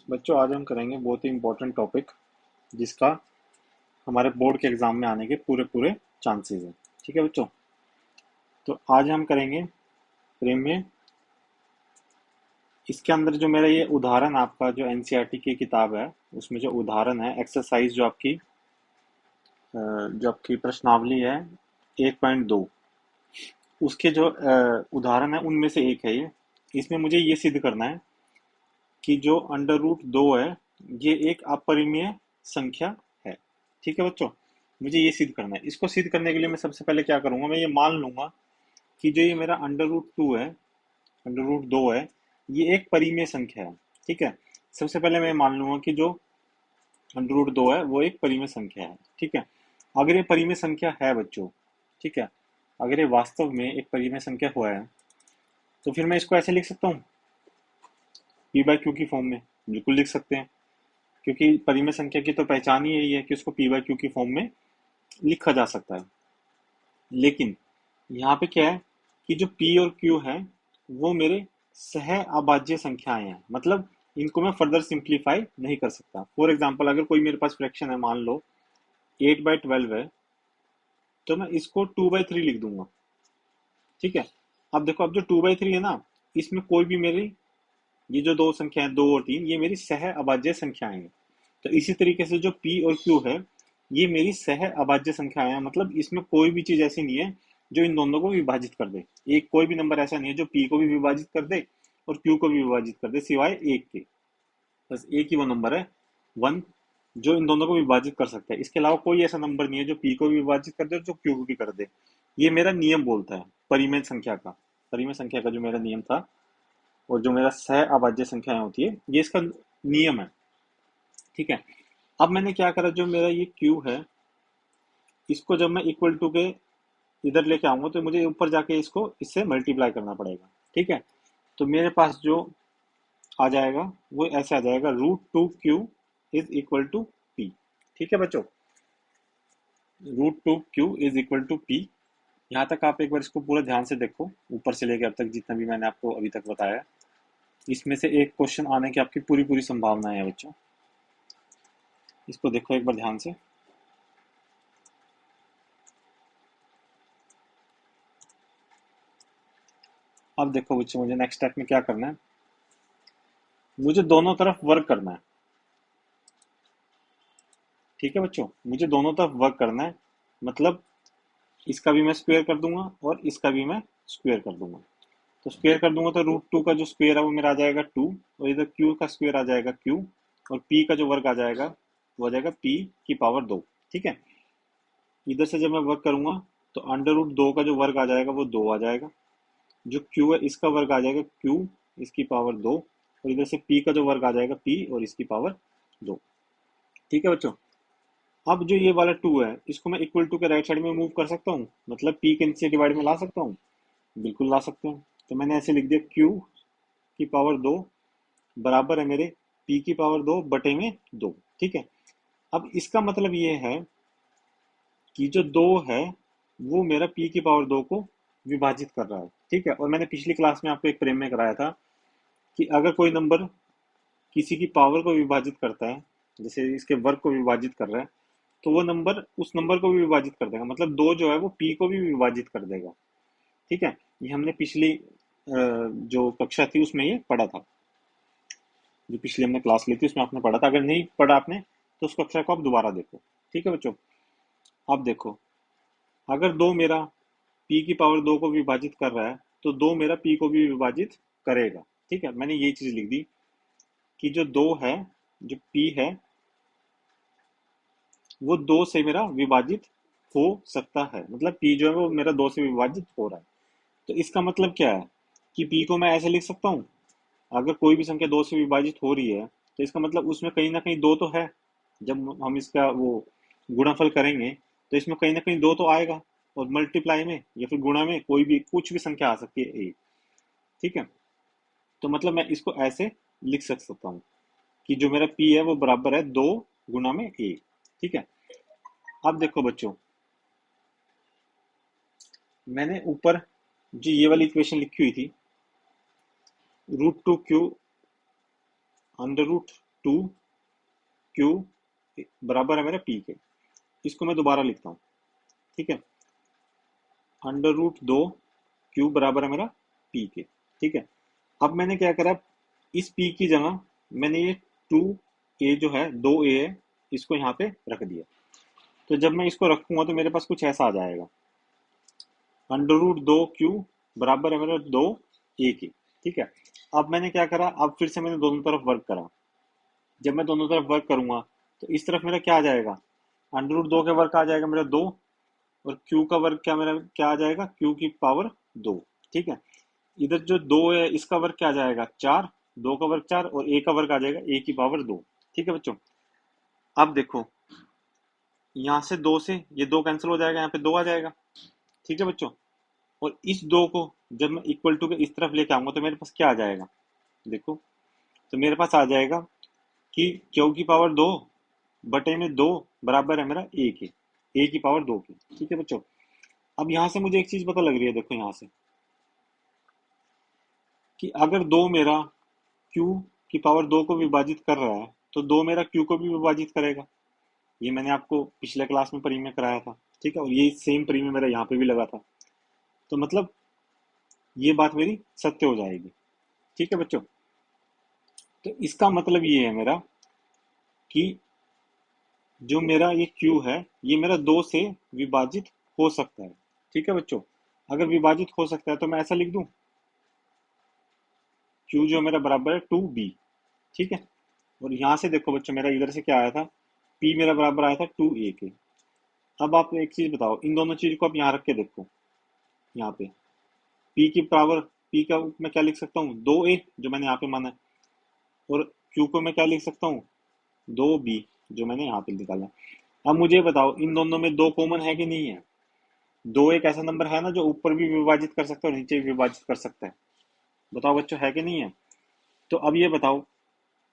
बच्चों आज हम करेंगे बहुत ही इम्पोर्टेंट टॉपिक जिसका हमारे बोर्ड के एग्जाम में आने के पूरे पूरे चांसेस हैं। ठीक है बच्चों, तो आज हम करेंगे प्रेम में। इसके अंदर जो मेरा ये उदाहरण आपका जो एनसीईआरटी की किताब है उसमें जो उदाहरण है एक्सरसाइज जो आपकी प्रश्नावली है 1.2 उसके जो उदाहरण है उनमें से एक है ये। इसमें मुझे ये सिद्ध करना है कि जो अंडर रूट 2 है ये एक अपरिमेय संख्या है। ठीक है बच्चों, मुझे ये सिद्ध करना है। इसको सिद्ध करने के लिए मैं सबसे पहले क्या करूंगा, मैं ये मान लूंगा कि जो ये मेरा अंडर रूट 2 है, अंडर रूट 2 है, ये एक परिमेय संख्या है। ठीक है, सबसे पहले मैं मान लूंगा कि जो अंडर रूट 2 है वो एक परिमेय संख्या है। ठीक है, अगर ये परिमेय संख्या है बच्चों, ठीक है, अगर ये वास्तव में एक परिमेय संख्या हुआ है तो फिर मैं इसको ऐसे लिख सकता हूँ पी बाय क्यू की फॉर्म में। बिल्कुल लिख सकते हैं, क्योंकि परिमेय संख्या की तो पहचान ही यही है कि उसको पी बाय क्यू की फॉर्म में लिखा जा सकता है। लेकिन यहाँ पे क्या है कि जो पी और क्यू है वो मेरे सह अभाज्य संख्याएं हैं, मतलब इनको मैं फर्दर सिंप्लीफाई नहीं कर सकता। फॉर एग्जाम्पल अगर कोई मेरे पास फ्रैक्शन है, मान लो 8/12 है, तो मैं इसको 2/3 लिख दूंगा। ठीक है, अब देखो, अब जो 2/3 है ना, इसमें कोई भी मेरी ये जो दो संख्याएं 2 और 3 ये मेरी सह अभाज्य संख्याएं हैं। तो इसी तरीके से जो पी और क्यू है ये मेरी सह अभाज्य संख्याएं हैं, मतलब इसमें कोई भी चीज ऐसी नहीं है जो इन दोनों को विभाजित कर दे। एक कोई भी नंबर ऐसा नहीं है जो पी को भी विभाजित कर दे और क्यू को भी विभाजित कर दे, सिवाय एक के। बस एक ही वो नंबर है, वन, जो इन दोनों को विभाजित कर सकता है। इसके अलावा कोई ऐसा नंबर नहीं है जो पी को भी विभाजित कर दे और जो क्यू को भी कर दे। ये मेरा नियम बोलता है परिमेय संख्या का। परिमेय संख्या का जो मेरा नियम था और जो मेरा सह अभाज्य संख्याएं होती है ये इसका नियम है। ठीक है, अब मैंने क्या करा, जो मेरा ये क्यू है इसको जब मैं इक्वल टू के इधर लेके आऊंगा तो मुझे ऊपर जाके इसको इससे मल्टीप्लाई करना पड़ेगा। ठीक है, तो मेरे पास जो आ जाएगा वो ऐसे आ जाएगा, √2 q is equal to p. ठीक है बच्चों, √2 q is equal to p. यहाँ तक आप एक बार इसको पूरा ध्यान से देखो, ऊपर से लेकर अब तक जितना भी मैंने आपको अभी तक बताया, इसमें से एक क्वेश्चन आने की आपकी पूरी पूरी संभावना है बच्चों। इसको देखो एक बार ध्यान से। अब देखो बच्चों, मुझे नेक्स्ट स्टेप में क्या करना है, मुझे दोनों तरफ वर्क करना है। ठीक है बच्चों, मुझे दोनों तरफ वर्क करना है, मतलब इसका भी मैं स्क्वायर कर दूंगा और इसका भी मैं स्क्वायर कर दूंगा। तो स्क्वायर कर दूंगा तो √2 का जो स्क्वायर है वो मेरा आ जाएगा 2, और इधर क्यू का स्क्वायर आ जाएगा क्यू, और पी का जो वर्ग आ जाएगा वो आ जाएगा पी की पावर 2। ठीक है, इधर से जब मैं वर्क करूंगा तो अंडर रूट 2 का जो वर्ग आ जाएगा वो 2 आ जाएगा, जो क्यू है इसका वर्ग आ जाएगा क्यू इसकी पावर 2, और इधर से पी का जो वर्ग आ जाएगा पी और इसकी पावर 2। ठीक है बच्चों, अब जो ये वाला 2 है इसको मैं इक्वल टू के राइट साइड में मूव कर सकता हूँ, मतलब पी के नीचे डिवाइड में ला सकता हूँ। बिल्कुल ला सकते हैं, तो मैंने ऐसे लिख दिया क्यू की पावर 2 बराबर है मेरे पी की पावर 2 बटे में 2। ठीक है, अब इसका मतलब ये है कि जो 2 है वो मेरा पी की पावर 2 को विभाजित कर रहा है। ठीक है, और मैंने पिछली क्लास में आपको एक प्रेम में कराया था कि अगर कोई नंबर किसी की पावर को विभाजित करता है, जैसे इसके वर्ग को विभाजित कर रहा है, तो वो नंबर उस नंबर को भी विभाजित कर देगा, मतलब 2 जो है वो पी को भी विभाजित कर देगा। ठीक है, ये हमने पिछली जो कक्षा थी उसमें ये पढ़ा था, जो पिछली हमने क्लास ली थी उसमें आपने पढ़ा था। अगर नहीं पढ़ा आपने तो उस कक्षा को आप दोबारा देखो। ठीक है बच्चों, अब देखो, अगर 2 मेरा पी की पावर 2 को विभाजित कर रहा है तो 2 मेरा पी को भी विभाजित करेगा। ठीक है, मैंने ये चीज लिख दी कि जो 2 है, जो पी है वो 2 से मेरा विभाजित हो सकता है, मतलब पी जो है वो मेरा 2 से विभाजित हो रहा है। तो इसका मतलब क्या है कि पी को मैं ऐसे लिख सकता हूँ, अगर कोई भी संख्या 2 से विभाजित हो रही है तो इसका मतलब उसमें कहीं ना कहीं 2 तो है। जब हम इसका वो गुणनफल करेंगे तो इसमें कहीं ना कहीं 2 तो आएगा, और मल्टीप्लाई में या फिर गुणा में कोई भी कुछ भी संख्या आ सकती है एक। ठीक है, तो मतलब मैं इसको ऐसे लिख सकता हूँ कि जो मेरा पी है वो बराबर है 2 गुना में 1। ठीक है, अब देखो बच्चों, मैंने ऊपर जो ये वाली इक्वेशन लिखी हुई थी, √2 q under root two q बराबर है मेरा पी के। इसको मैं दोबारा लिखता हूँ, ठीक है। अंडर रूट दो क्यू बराबर है मेरा पी के, ठीक है। अब मैंने क्या करा, इस पी की जगह मैंने ये टू ए जो है, दो ए है, इसको यहाँ पे रख दिया। तो जब मैं इसको रखूंगा तो मेरे पास कुछ ऐसा आ जाएगा, अंडर रूट दो क्यू बराबर है मेरा दो ए की, ठीक है। अब मैंने क्या करा, अब फिर से मैंने दोनों तरफ वर्क करा। जब मैं दोनों तरफ वर्क करूंगा तो इस तरफ मेरा क्या आ जाएगा, अंडर रूट दो के वर्क आ जाएगा मेरा दो, और क्यू का वर्क क्या मेरा क्या आ जाएगा, क्यू की पावर दो, ठीक है। इधर जो दो है इसका वर्क क्या आ जाएगा, चार, दो का वर्क चार, और ए का वर्क आ जाएगा ए की पावर दो, ठीक है बच्चों। अब देखो, यहाँ से दो से ये दो कैंसिल हो जाएगा, यहाँ पे दो आ जाएगा, ठीक है बच्चों। और इस दो को जब मैं इक्वल टू के इस तरफ लेके आऊंगा तो मेरे पास क्या आ जाएगा, देखो, तो मेरे पास आ जाएगा कि क्यू की पावर दो बटे में दो बराबर है मेरा ए के, ए की पावर दो की, ठीक है बच्चों। अब यहाँ से मुझे एक चीज पता लग रही है, देखो यहाँ से, कि अगर दो मेरा क्यू की पावर दो को विभाजित कर रहा है तो दो मेरा क्यू को भी विभाजित करेगा। ये मैंने आपको पिछले क्लास में प्री में कराया था, ठीक है, और ये सेम प्री में मेरा यहाँ पे भी लगा था। तो मतलब ये बात मेरी सत्य हो जाएगी, ठीक है बच्चों। तो इसका मतलब ये है मेरा कि जो मेरा ये क्यू है ये मेरा दो से विभाजित हो सकता है, ठीक है बच्चों। अगर विभाजित हो सकता है तो मैं ऐसा लिख दूं, क्यू जो मेरा बराबर है टू बी, ठीक है। और यहाँ से देखो बच्चों, मेरा इधर से क्या आया था, पी मेरा बराबर आया था टू ए के। अब आप एक चीज बताओ, इन दोनों चीज को आप यहाँ रख के देखो, यहाँ पे पी की पावर, पी का मैं क्या लिख सकता हूँ, दो ए जो मैंने यहाँ पे माना है, और क्यू को मैं क्या लिख सकता हूँ, दो बी जो मैंने यहाँ पे निकाला। अब मुझे बताओ, इन दोनों में दो कॉमन है कि नहीं है, दो एक ऐसा नंबर है ना जो ऊपर भी विभाजित कर सकता है और नीचे भी विभाजित कर सकता है, बताओ बच्चों है कि नहीं है। तो अब ये बताओ,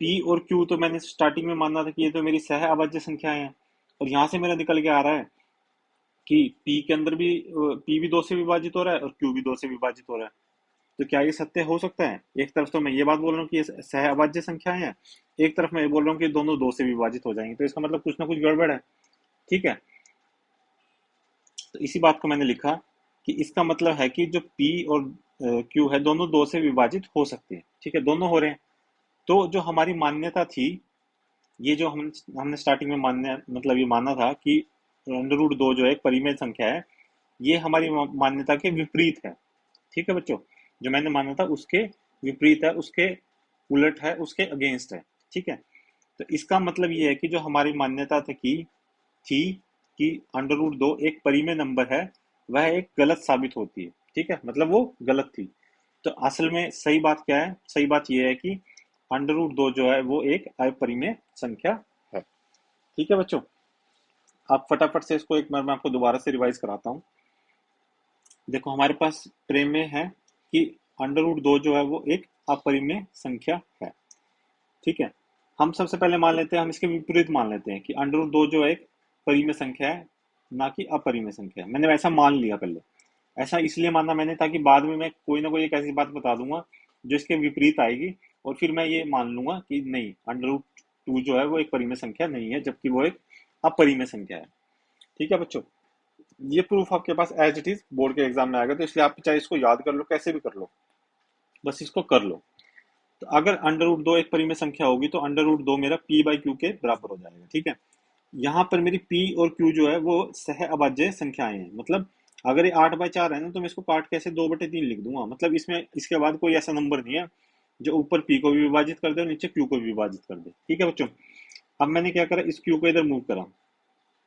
पी और क्यू तो मैंने स्टार्टिंग में माना था कि ये तो मेरी सह अभाज्य संख्याएं हैं, और यहाँ से मेरा निकल के आ रहा है कि पी के अंदर भी पी भी दो से विभाजित हो रहा है और क्यू भी दो से विभाजित हो रहा है। तो क्या ये सत्य हो सकता है, एक तरफ तो मैं ये बात बोल रहा हूँ कि ये सह अभाज्य संख्याएं हैं, एक तरफ मैं ये बोल रहा हूँ कि दोनों दो से विभाजित हो जाएंगे, तो इसका मतलब कुछ ना कुछ गड़बड़ है, ठीक है। तो इसी बात को मैंने लिखा कि इसका मतलब है कि जो पी और क्यू है दोनों दो से विभाजित हो सकते हैं, ठीक है, दोनों हो रहे हैं। तो जो हमारी मान्यता थी, ये जो हमने स्टार्टिंग में मान्य मतलब ये माना था कि अंडर रूट दो जो है एक परिमेय संख्या है, ये हमारी मान्यता के विपरीत है, ठीक है बच्चों। जो मैंने माना था उसके विपरीत है, उसके उलट है, उसके अगेंस्ट है, ठीक है। तो इसका मतलब ये है कि जो हमारी मान्यता थी कि अंडर रूट दो एक परिमेय नंबर है, वह एक गलत साबित होती है, ठीक है, मतलब वो गलत थी। तो असल में सही बात क्या है, सही बात ये है कि अंडर रूट दो जो है वो एक अपरिमेय संख्या है, ठीक है बच्चों। आप फटाफट से इसको एक बार मैं आपको दोबारा से रिवाइज कराता हूँ। देखो हमारे पास प्रमेय है कि अंडर रूट दो जो है वो एक अपरिमेय संख्या है, ठीक है। हम सबसे पहले मान लेते हैं, हम इसके विपरीत मान लेते हैं कि अंडर रूट दो जो है एक परिमेय संख्या है, ना कि अपरिमेय संख्या है। मैंने वैसा मान लिया पहले, ऐसा इसलिए माना मैंने ताकि बाद में मैं कोई ना कोई एक ऐसी बात बता दूंगा जो इसके विपरीत आएगी, और फिर मैं ये मान लूंगा कि नहीं, अंडर रूट टू जो है वो एक परिमेय संख्या नहीं है, जबकि वो एक अपरिमेय संख्या है, ठीक है बच्चों। ये प्रूफ आपके पास एज इट इज बोर्ड के एग्जाम में आएगा, तो इसलिए आप चाहे इसको याद कर लो, कैसे भी कर लो, बस इसको कर लो। तो अगर अंडर रूट दो एक परिमेय संख्या होगी तो अंडर रूट दो मेरा पी बाई क्यू के बराबर हो जाएगा, ठीक है। यहाँ पर मेरी पी और क्यू जो है वो सह अभाज्य संख्याएं हैं, मतलब अगर ये 8/4 है ना तो मैं इसको काट के ऐसे 2/3 लिख दूंगा, मतलब इसमें इसके बाद कोई ऐसा नंबर नहीं है जो ऊपर पी को भी विभाजित कर दे और नीचे क्यू को भी विभाजित कर दे, ठीक है बच्चों। अब मैंने क्या करा, इस क्यू को इधर मूव करा,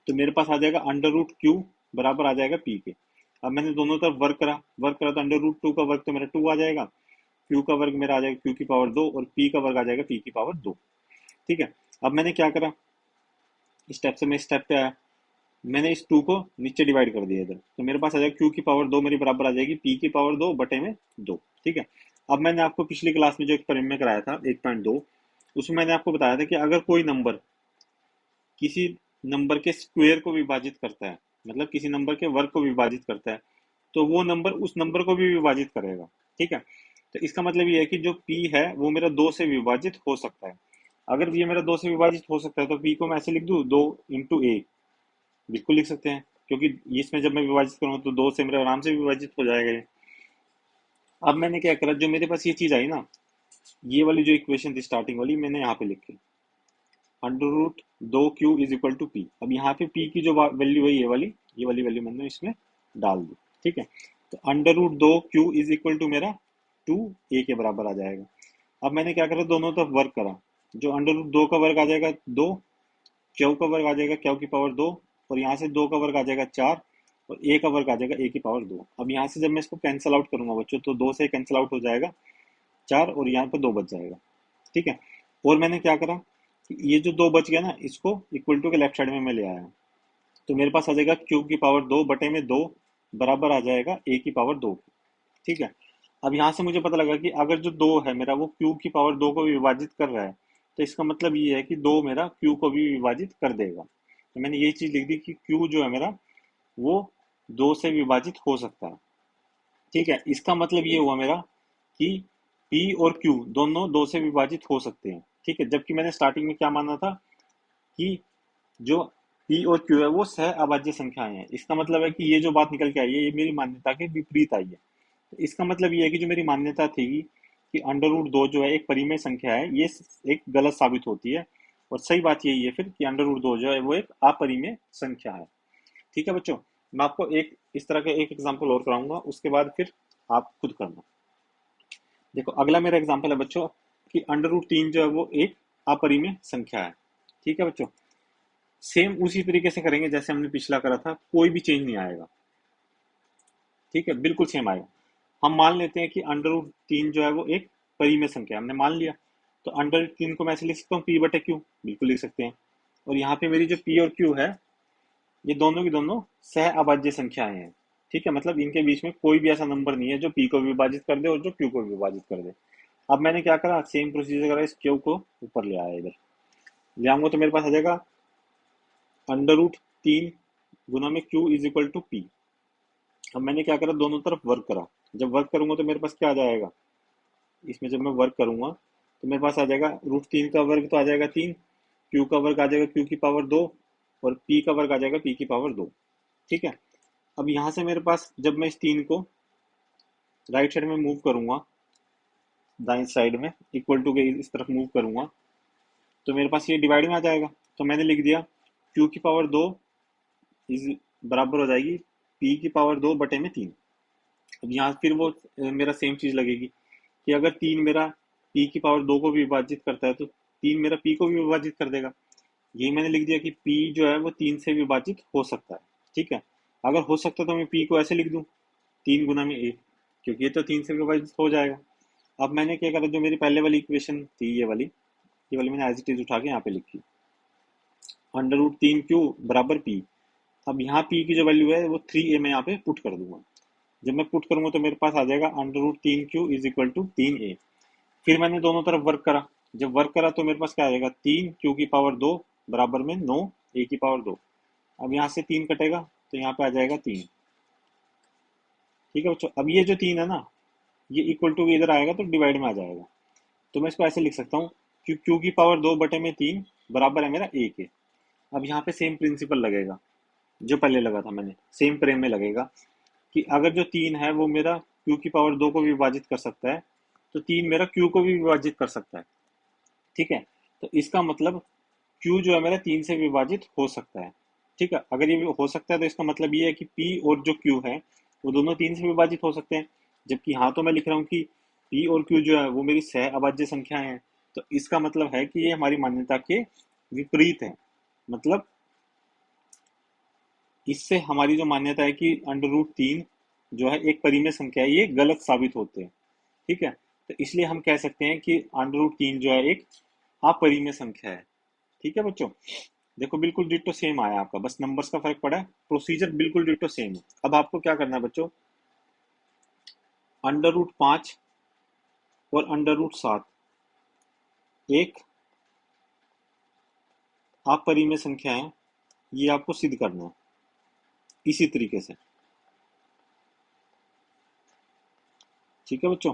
तो मेरे पास आ जाएगा अंडर रूट क्यू बराबर आ जाएगा पी के। अब मैंने दोनों तरफ वर्क करा तो अंडर रूट टू का वर्क तो मेरा टू आ जाएगा, क्यू का वर्ग मेरा आ जाएगा क्यू की पावर दो, और पी का वर्ग आ जाएगा पी की पावर दो, ठीक है। अब मैंने क्या करा, स्टेप से मैं स्टेप पे आया, मैंने इस टू को नीचे डिवाइड कर दिया इधर, तो मेरे पास आ जाएगा क्यू की पावर दो मेरी बराबर आ जाएगी पी की पावर दो बटे में दो, ठीक है। अब मैंने आपको पिछली क्लास में जो एक परिमेय कराया था 1.2, उसमें मैंने आपको बताया था कि अगर कोई नंबर किसी नंबर के स्क्वायर को विभाजित करता है, मतलब किसी नंबर के वर्ग को विभाजित करता है, तो वो नंबर उस नंबर को भी विभाजित करेगा, ठीक है। तो इसका मतलब ये है कि जो p है वो मेरा 2 से विभाजित हो सकता है। अगर ये मेरा 2 से विभाजित हो सकता है तो p को मैं ऐसे लिख दूं 2 इंटू ए, बिल्कुल लिख सकते हैं, क्योंकि इसमें जब मैं विभाजित करूंगा तो 2 से मेरा आराम से विभाजित हो जाएगा ये। अब मैंने क्या करा, जो मेरे पास ये चीज आई ना, ये वाली जो इक्वेशन थी स्टार्टिंग वाली, मैंने यहाँ पे लिखी under root 2q is equal to p. अब यहाँ पे p की जो वैल्यू है ये वाली वैल्यू मैंने इसमें डाल दी। ठीक है, तो under root 2q is equal to मेरा 2a के बराबर आ जाएगा। अब मैंने क्या करा, दोनों तरफ वर्क करा। जो अंडर रूट 2 का वर्ग आ जाएगा 2, क्यू का वर्ग आ जाएगा क्यू की पावर 2, और यहाँ से 2 का वर्ग आ जाएगा 4, और a का वर्ग आ जाएगा a की पावर 2। अब यहाँ से जब मैं इसको कैंसिल आउट करूंगा बच्चों, तो 2 से कैंसिल आउट हो जाएगा 4, और यहाँ पे 2 बच जाएगा। ठीक है, और मैंने क्या करा, ये जो 2 बच गया ना, इसको इक्वल टू के लेफ्ट साइड में मैं ले आया, तो मेरे पास आ जाएगा क्यूब की पावर 2 बटे में 2 बराबर आ जाएगा a की पावर 2। ठीक है, अब यहाँ से मुझे पता लगा कि अगर जो 2 है मेरा वो क्यूब की पावर 2 को विभाजित कर रहा है, तो इसका मतलब ये है कि 2 मेरा क्यू को भी विभाजित कर देगा। तो मैंने ये चीज लिख दी कि क्यू जो है मेरा वो 2 से विभाजित हो सकता है। ठीक है, इसका मतलब ये हुआ मेरा कि P और Q दोनों 2 से विभाजित हो सकते हैं। ठीक है, जबकि मैंने स्टार्टिंग में क्या माना था कि जो P और Q है वो सह अभाज्य संख्याएं हैं। इसका मतलब है कि ये जो बात निकल के आई है ये मेरी मान्यता के विपरीत आई है। तो इसका मतलब ये है कि जो मेरी मान्यता थी कि अंडर रूट 2 जो है एक परिमेय संख्या है, ये एक गलत साबित होती है। और सही बात यही है फिर कि अंडर रूट 2 जो है वो एक अपरिमेय संख्या है। ठीक है बच्चों, मैं आपको एक इस तरह का एक एग्जांपल और कराऊंगा, उसके बाद फिर आप खुद करना। देखो अगला मेरा एग्जांपल है बच्चों कि अंडर रूट 3 जो है वो एक अपरिमेय संख्या है। ठीक है बच्चों, सेम उसी तरीके से करेंगे जैसे हमने पिछला करा था, कोई भी चेंज नहीं आएगा। ठीक है, बिल्कुल सेम आएगा। हम मान लेते हैं कि अंडर रूट 3 जो है वो एक परिमेय संख्या है, हमने मान लिया। तो अंडर रूट 3 को मैं ऐसे लिख सकता हूँ पी बटे क्यू, बिल्कुल लिख सकते हैं। और यहाँ पे मेरी जो पी और क्यू है ये दोनों की दोनों सह अभाज्य संख्याएं हैं। ठीक है, मतलब इनके बीच में कोई भी ऐसा नंबर नहीं है जो पी को विभाजित कर दे और जो क्यू को विभाजित कर दे। अब मैंने क्या करा, सेम प्रोसीजर करा, इस क्यू को ऊपर ले आया, इधर ले आऊंगा तो मेरे पास आ जाएगा अंडर रूट 3 गुना में q is equal to p. अब मैंने क्या करा, दोनों तरफ वर्क करा। जब वर्क करूंगा तो मेरे पास क्या आ जाएगा, इसमें जब मैं वर्क करूंगा तो मेरे पास आ जाएगा रूट 3 का वर्ग तो आ जाएगा 3, क्यू का वर्ग आ जाएगा क्यू की पावर 2, और पी का वर्ग आ जाएगा पी की पावर 2। ठीक है, अब यहाँ से मेरे पास जब मैं इस 3 को राइट साइड में मूव करूंगा, दाएं साइड में इक्वल टू के इस तरफ मूव करूंगा, तो मेरे पास ये डिवाइड में आ जाएगा। तो मैंने लिख दिया क्यू की पावर 2 इज बराबर हो जाएगी पी की पावर 2 बटे में 3। अब यहाँ फिर वो मेरा सेम चीज लगेगी कि अगर 3 मेरा पी की पावर 2 को भी विभाजित करता है तो 3 मेरा पी को भी विभाजित कर देगा। यही मैंने लिख दिया कि पी जो है वो 3 से विभाजित हो सकता है। ठीक है, अगर हो सकता है तो मैं पी को ऐसे लिख दूं 3 गुना में ए, क्योंकि ये तो 3 से विभाजित हो जाएगा। अब मैंने क्या करा, जो मेरी पहले वाली इक्वेशन थी ये वाली मैंने एज इट इज उठा के यहाँ पे लिखी अंडर रूट 3q बराबर पी। अब यहाँ पी की जो वैल्यू है वो 3a मैं यहाँ पे पुट कर दूंगा। जब मैं पुट करूंगा तो मेरे पास आ जाएगा under root 3q is equal to 3a। फिर मैंने दोनों तरफ वर्क करा। जब वर्क करा तो मेरे पास क्या आ जाएगा, 3q की पावर 2 बराबर में 9 a की पावर 2। अब यहाँ से 3 कटेगा तो यहाँ पे आ जाएगा 3। ठीक है बच्चों, अब ये जो 3 है ना, ये इक्वल टू इधर आएगा तो डिवाइड में आ जाएगा। तो मैं इसको ऐसे लिख सकता हूँ कि q की पावर 2 बटे में 3 बराबर है मेरा a के। अब यहाँ पे सेम प्रिंसिपल लगेगा जो पहले लगा था मैंने, सेम प्रेम में लगेगा कि अगर जो 3 है वो मेरा q की पावर 2 को विभाजित कर सकता है, तो 3 मेरा q को भी विभाजित कर सकता है। ठीक है, तो इसका मतलब q जो है मेरा 3 से विभाजित हो सकता है। ठीक है, अगर ये हो सकता है तो इसका मतलब ये है कि p और जो q है वो दोनों 3 से विभाजित हो सकते हैं। जबकि यहाँ तो मैं लिख रहा हूँ कि p और q जो है वो मेरी सह अभाज्य संख्याएं हैं। तो इसका मतलब है कि ये हमारी मान्यता के विपरीत है। मतलब इससे हमारी जो मान्यता है कि अंडर रूट 3 जो है एक परिमेय संख्या है, ये गलत साबित होते हैं। ठीक है, तो इसलिए हम कह सकते हैं कि अंडर रूट 3 जो है एक अपरिमेय संख्या है। ठीक है बच्चों, देखो बिल्कुल डिट्टो सेम आया आपका, बस नंबर्स का फर्क पड़ा है, प्रोसीजर बिल्कुल डिट्टो सेम है। अब आपको क्या करना है बच्चों, अंडर रूट 5 और अंडर रूट 7 एक अपरिमेय संख्या है, ये आपको सिद्ध करना है इसी तरीके से। ठीक है बच्चों,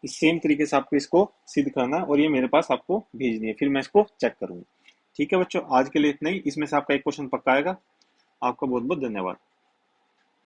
इस सेम तरीके से आपको इसको सिद्ध करना है और ये मेरे पास आपको भेजनी है, फिर मैं इसको चेक करूंगा। ठीक है बच्चों, आज के लिए इतना ही। इसमें से आपका एक क्वेश्चन पक्का आएगा। आपका बहुत बहुत धन्यवाद।